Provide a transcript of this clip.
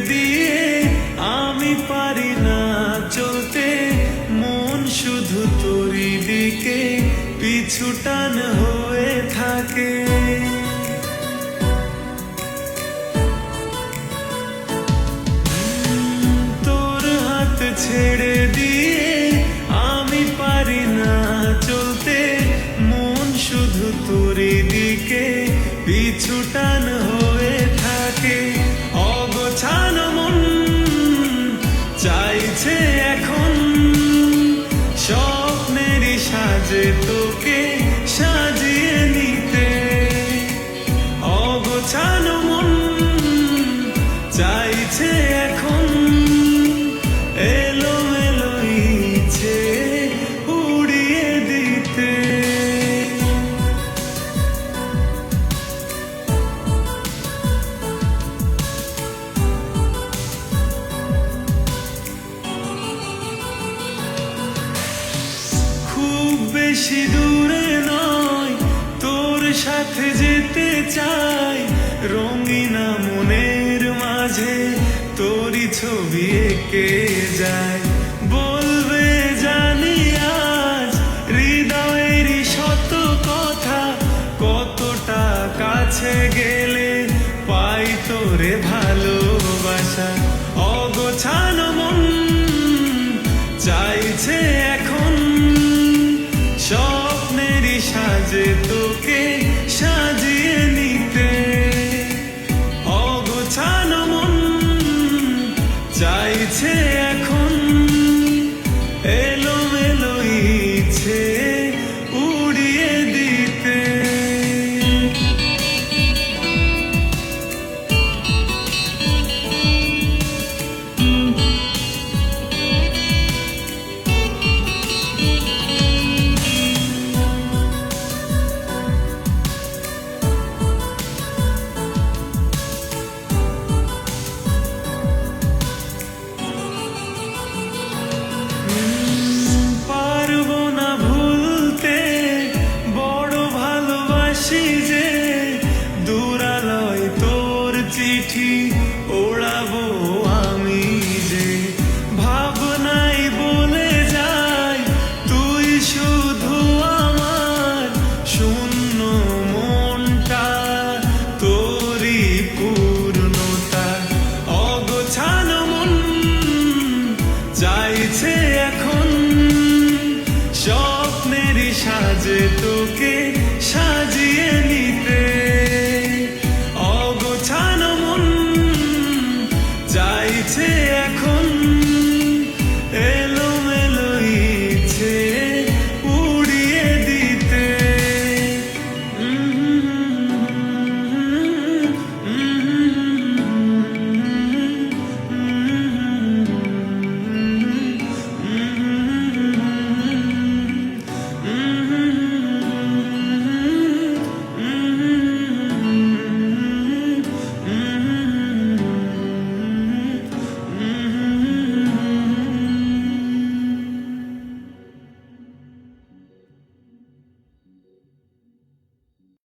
দিয়ে আমি পারি না চলতে, মন শুধু তোরই দিকে পিছু টান হয়ে থাকে। তোর হাত ছেড়ে দিয়ে আমি পারি না চলতে, মন শুধু তোরই দিকে পিছু টান হয়ে থাকে। অগোছানো মন চাইছে এখন স্বপ্নেরই সাজে তোকে সাজিয়ে নিতে। অগোছানো মন চাইছে এখন এলোমেলো ইচ্ছে উড়িয়ে দিতে। খুব বেশি দূরে নয়, তোর সাথে যেতে চাই, রঙিনা মনের মাঝে তোরই ছবি এঁকে যায়। বলবে জানি আজ হৃদয়েরই শত কথা, কতটা কাছে গেলে পাই তোরে ভালোবাসা। অগোছানো মন চাইছে এখন স্বপ্নেরই সাজে তোকে সাজিয়ে নিতে। অগোছানো মন চাইছে এখন এলোমেলো ইচ্ছে উড়িয়ে দিতে। পারবো না ভুলতে বড় ভালোবাসি যে, দূরালয় তোর চিঠি ওড়াবো আমি যে। ভাবনাই বলে যায় তুই শুধু আমার, শূন্য মনটা তোরই পূর্ণতা। অগোছানো মন চাইছে এখন স্বপ্নেরই সাজে তোকে সাজিয়ে নিতে। অগোছানো মন চাইছে